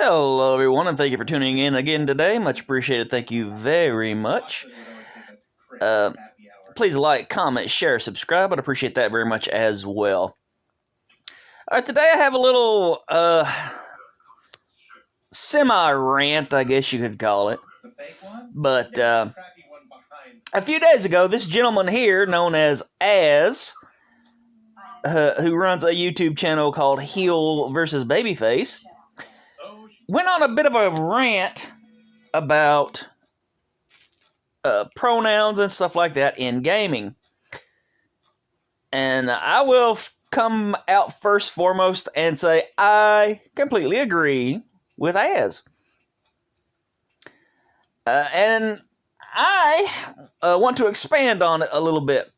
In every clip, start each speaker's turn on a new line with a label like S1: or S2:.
S1: Hello, everyone, and thank you for tuning in again today. Much appreciated. Thank you very much. Please like, comment, share, subscribe. I'd appreciate that very much as well. All right, today I have a little semi-rant, I guess you could call it. But a few days ago, this gentleman here, known as who runs a YouTube channel called Heel versus Babyface, went on a bit of a rant about pronouns and stuff like that in gaming. And I will come out first foremost and say I completely agree with Az. And I want to expand on it a little bit.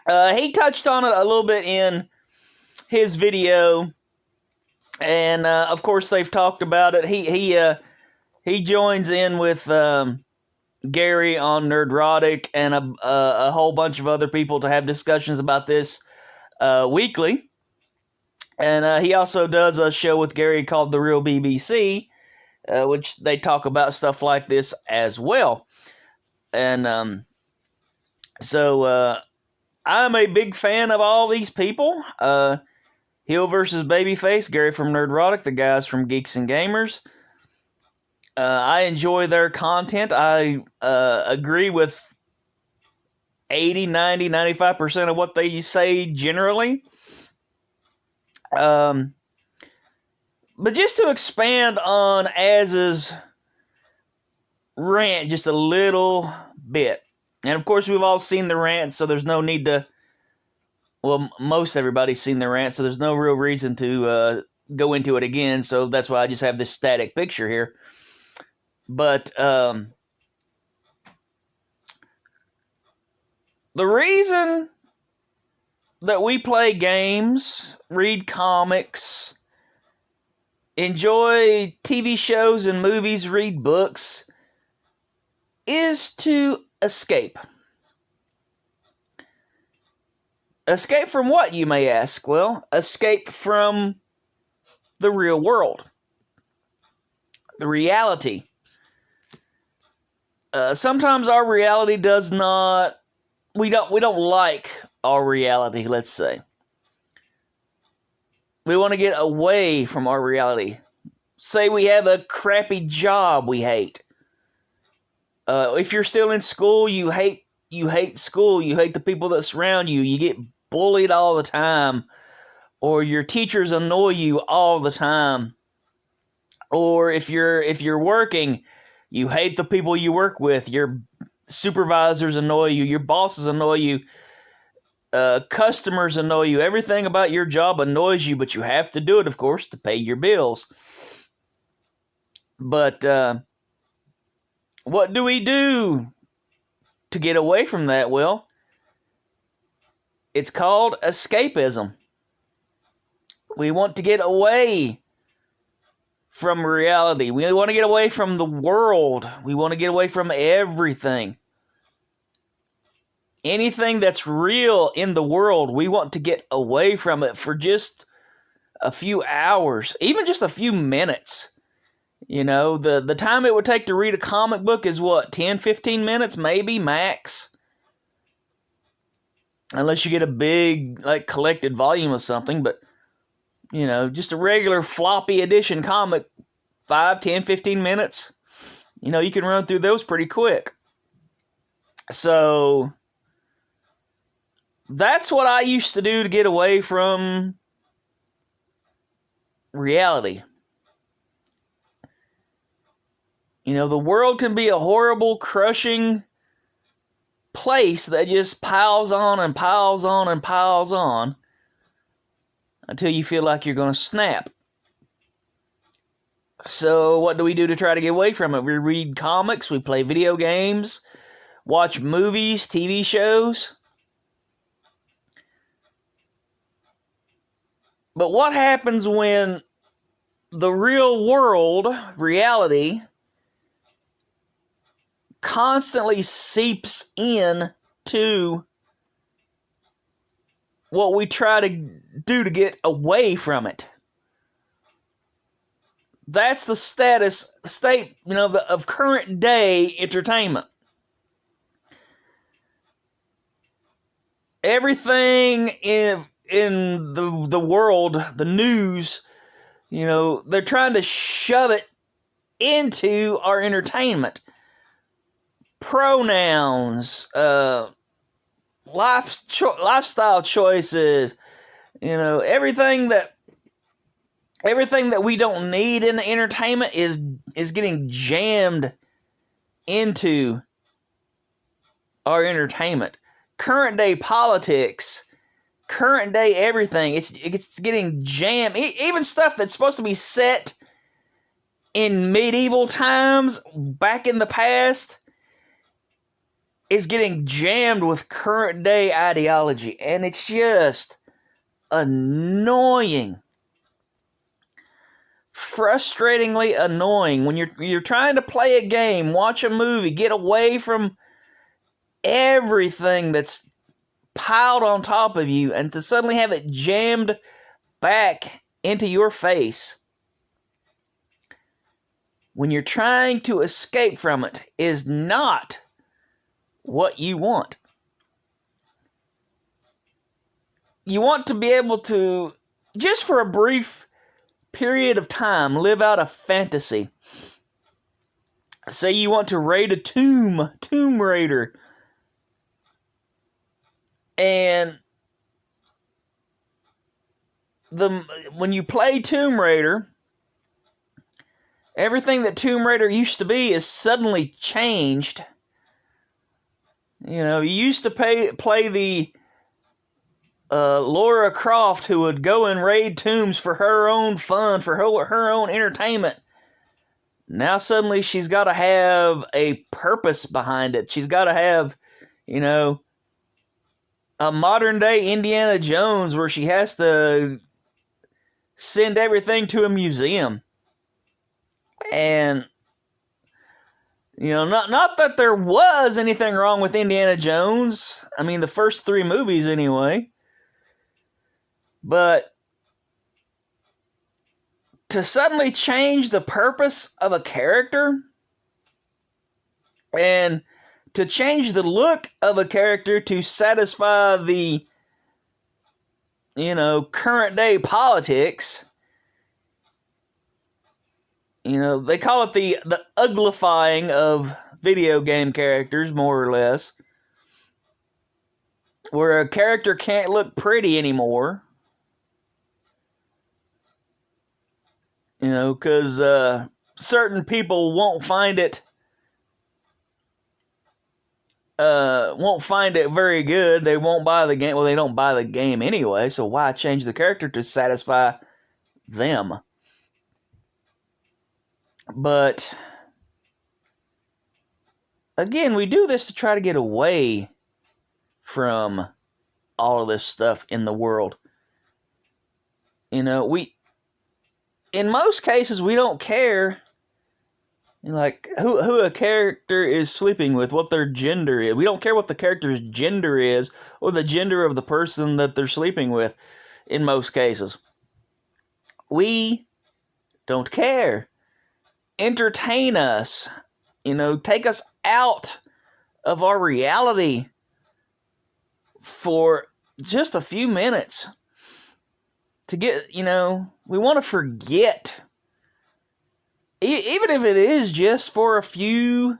S1: He touched on it a little bit in his video, and of course they've talked about it. He joins in with Gary on Nerdrotic and a whole bunch of other people to have discussions about this weekly. And he also does a show with Gary called The Real BBC, which they talk about stuff like this as well. And so I'm a big fan of all these people. Heel versus Babyface, Gary from Nerdrotic, the guys from Geeks and Gamers. I enjoy their content. I agree with 80, 90, 95% of what they say generally. But just to expand on Az's rant just a little bit. And of course, we've all seen the rant, so there's no need to... Well, most everybody's seen the rant, so there's no real reason to go into it again. So that's why I just have this static picture here. But the reason that we play games, read comics, enjoy TV shows and movies, read books, is to escape. Escape from what, you may ask? Well, escape from the real world. The reality. Sometimes our reality does not... We don't like our reality, let's say. We want to get away from our reality. Say we have a crappy job we hate. If you're still in school, you hate school. You hate the people that surround you. You get bullied all the time, or your teachers annoy you all the time, or if you're working, you hate the people you work with. Your supervisors annoy you, your bosses annoy you, customers annoy you. Everything about your job annoys you, but you have to do it, of course, to pay your bills. But what do we do to get away from that? Well, it's called escapism. We want to get away from reality. We want to get away from the world. We want to get away from everything. Anything that's real in the world, we want to get away from it for just a few hours, even just a few minutes. You know, the time it would take to read a comic book is what, 10, 15 minutes, maybe, max? Unless you get a big, like, collected volume of something. But, you know, just a regular floppy edition comic, 5, 10, 15 minutes. You know, you can run through those pretty quick. So that's what I used to do to get away from reality. You know, the world can be a horrible, crushing place that just piles on and piles on and piles on until you feel like you're going to snap. So what do we do to try to get away from it? We read comics, we play video games, watch movies, TV shows. But what happens when the real world, reality, constantly seeps in to what we try to do to get away from it? That's the state, of current day entertainment. Everything in the world, the news, they're trying to shove it into our entertainment. Pronouns, lifestyle choices, everything that we don't need in the entertainment is getting jammed into our entertainment. Current day politics, current day everything, it's getting jammed. Even stuff that's supposed to be set in medieval times, back in the past, is getting jammed with current day ideology, and it's just annoying. Frustratingly annoying when you're trying to play a game, watch a movie, get away from everything that's piled on top of you, and to suddenly have it jammed back into your face when you're trying to escape from it is not what you want. You want to be able to, just for a brief period of time, live out a fantasy. Say you want to raid a Tomb Raider, and when you play Tomb Raider, everything that Tomb Raider used to be is suddenly changed. You used to play the Lara Croft who would go and raid tombs for her own fun, for her own entertainment. Now suddenly she's got to have a purpose behind it. She's got to have, a modern day Indiana Jones where she has to send everything to a museum. And, not that there was anything wrong with Indiana Jones. I mean, the first 3 movies anyway. But to suddenly change the purpose of a character and to change the look of a character to satisfy the, current day politics, they call it the uglifying of video game characters, more or less, where a character can't look pretty anymore. Because certain people won't find it very good. They won't buy the game. Well, they don't buy the game anyway, so why change the character to satisfy them? But again, we do this to try to get away from all of this stuff in the world. In most cases, we don't care, like, who a character is sleeping with, what their gender is. We don't care what the character's gender is, or the gender of the person that they're sleeping with, in most cases. We don't care. Entertain us. Take us out of our reality for just a few minutes. To get, we want to forget. Even if it is just for a few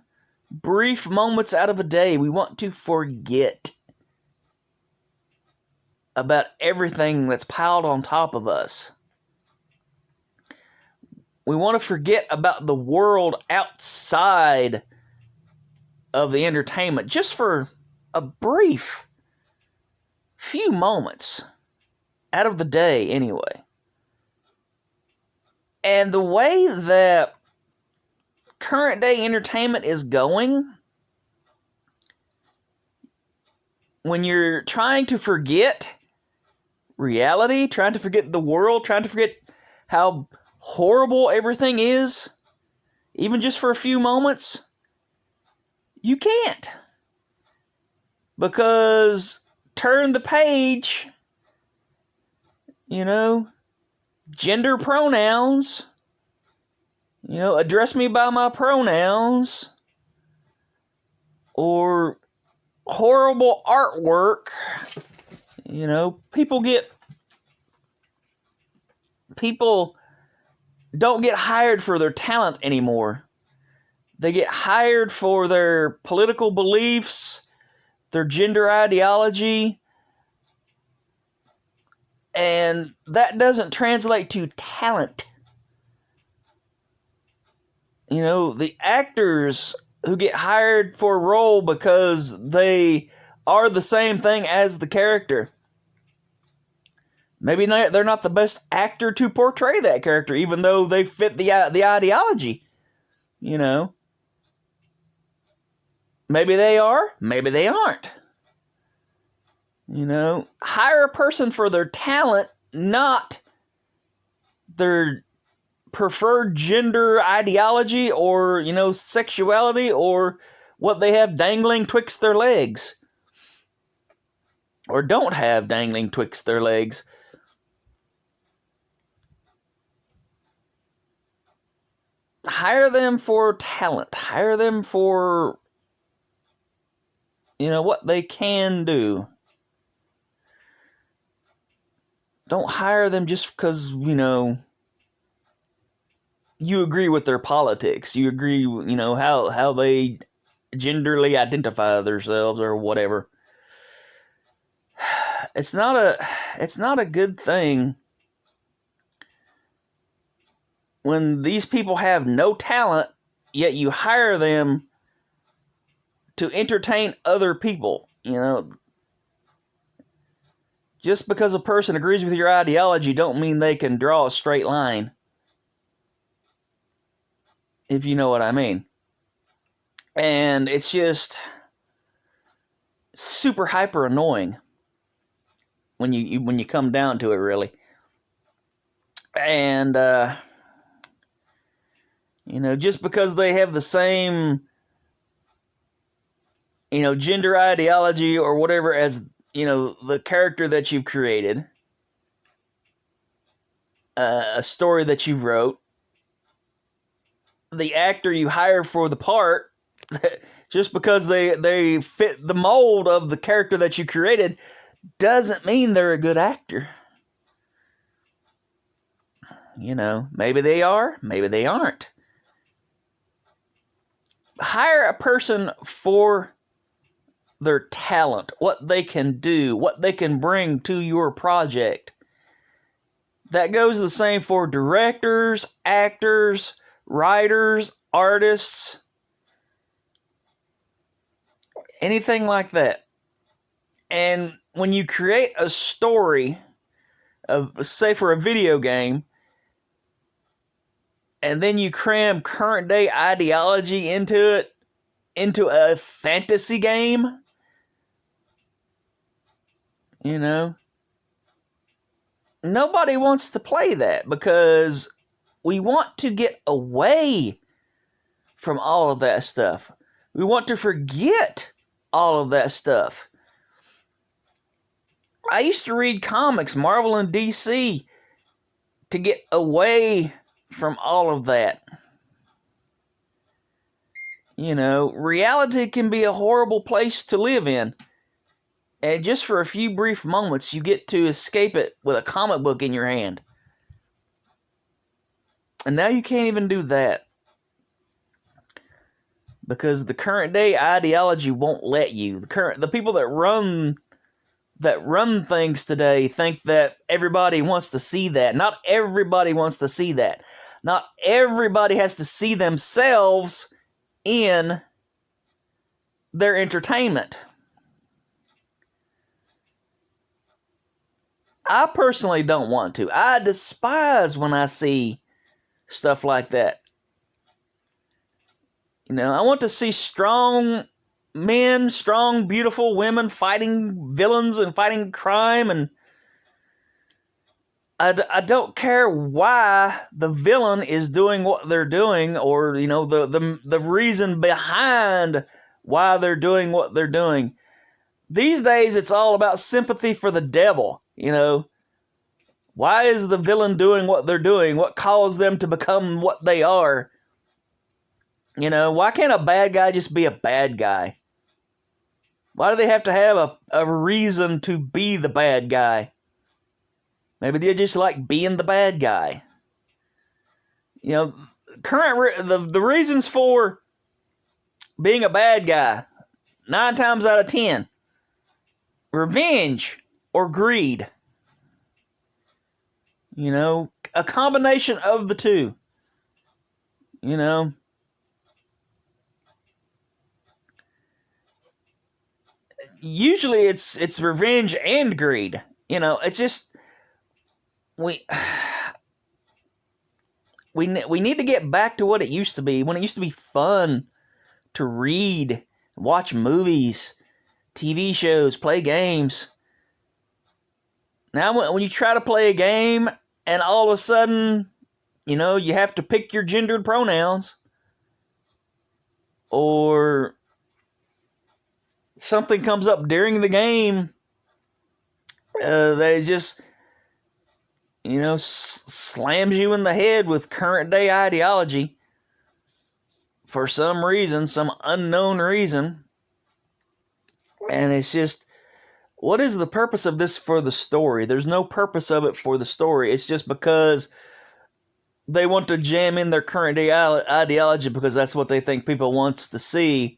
S1: brief moments out of a day, we want to forget about everything that's piled on top of us. We want to forget about the world outside of the entertainment, just for a brief few moments out of the day anyway. And the way that current day entertainment is going, when you're trying to forget reality, trying to forget the world, trying to forget how horrible everything is, even just for a few moments, you can't. Because turn the page, gender pronouns, address me by my pronouns, or horrible artwork. People don't get hired for their talent anymore. They get hired for their political beliefs, their gender ideology, and that doesn't translate to talent. The actors who get hired for a role because they are the same thing as the character, maybe they're not the best actor to portray that character, even though they fit the ideology. Maybe they are, maybe they aren't. Hire a person for their talent, not their preferred gender ideology or, sexuality, or what they have dangling twixt their legs. Or don't have dangling twixt their legs. Hire them for talent. Hire them for, what they can do. Don't hire them just because, you agree with their politics. You agree, how they genderly identify themselves or whatever. It's not a good thing when these people have no talent, yet you hire them to entertain other people. Just because a person agrees with your ideology don't mean they can draw a straight line. If you know what I mean. And it's just super hyper annoying when you come down to it, really. And just because they have the same gender ideology or whatever as the character that you've created, a story that you've wrote, the actor you hire for the part, just because they fit the mold of the character that you created, doesn't mean they're a good actor. Maybe they are, maybe they aren't. Hire a person for their talent, what they can do, what they can bring to your project. That goes the same for directors, actors, writers, artists, anything like that. And when you create a story say for a video game, and then you cram current day ideology into a fantasy game, nobody wants to play that, because we want to get away from all of that stuff. We want to forget all of that stuff. I used to read comics, Marvel and DC, to get away from all of that. Reality can be a horrible place to live in. And just for a few brief moments, you get to escape it with a comic book in your hand. And now you can't even do that, because the current day ideology won't let you. The people that run things today think that everybody wants to see that. Not everybody wants to see that. Not everybody has to see themselves in their entertainment. I personally don't want to. I despise when I see stuff like that. I want to see strong men, strong, beautiful women fighting villains and fighting crime, and I don't care why the villain is doing what they're doing, or the reason behind why they're doing what they're doing. These days, it's all about sympathy for the devil. Why is the villain doing what they're doing? What caused them to become what they are? You know, why can't a bad guy just be a bad guy? Why do they have to have a reason to be the bad guy? Maybe they just like being the bad guy. You know, the reasons for being a bad guy, 9 times out of 10, revenge or greed. You know, a combination of the two. You know, usually it's revenge and greed. You know, it's just we need to get back to what it used to be, when it used to be fun to read, watch movies, TV shows, play games. Now when you try to play a game and all of a sudden, you know, you have to pick your gendered pronouns, or something comes up during the game that is just, you know, slams you in the head with current day ideology for some reason, some unknown reason. And it's just, what is the purpose of this for the story? There's no purpose of it for the story. It's just because they want to jam in their current day ideology because that's what they think people wants to see.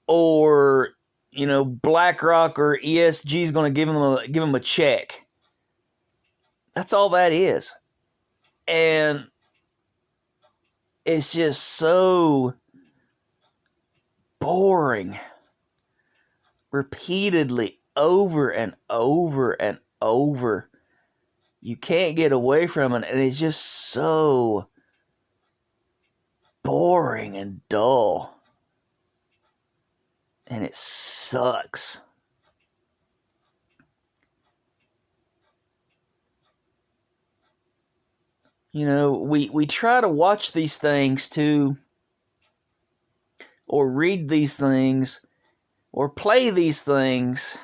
S1: Or, you know, BlackRock or ESG is going to give them a check. That's all that is. And it's just so boring. Repeatedly, over and over and over. You can't get away from it, and it's just so boring and dull. And it sucks. You know, we try to watch these things or read these things, or play these things,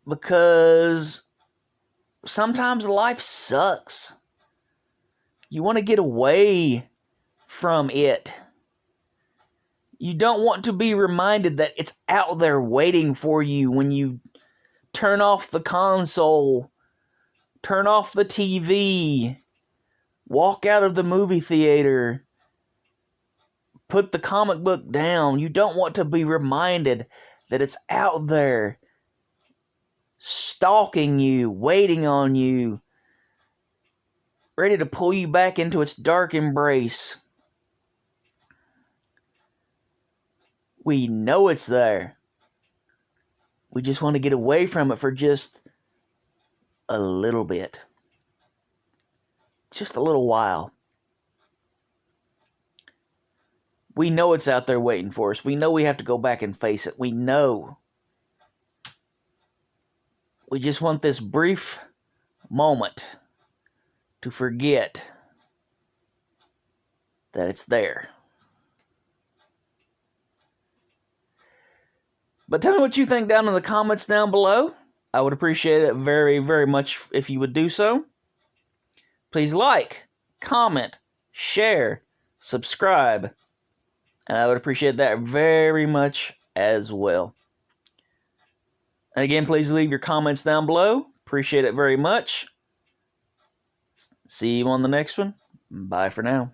S1: because sometimes life sucks. You want to get away from it. You don't want to be reminded that it's out there waiting for you when you turn off the console, turn off the TV, walk out of the movie theater, put the comic book down. You don't want to be reminded that it's out there, stalking you, waiting on you, ready to pull you back into its dark embrace. We know it's there. We just want to get away from it for just a little bit. Just a little while. We know it's out there waiting for us. We know we have to go back and face it. We know. We just want this brief moment to forget that it's there. But tell me what you think down in the comments down below. I would appreciate it very, very much if you would do so. Please like, comment, share, subscribe. And I would appreciate that very much as well. And again, please leave your comments down below. Appreciate it very much. See you on the next one. Bye for now.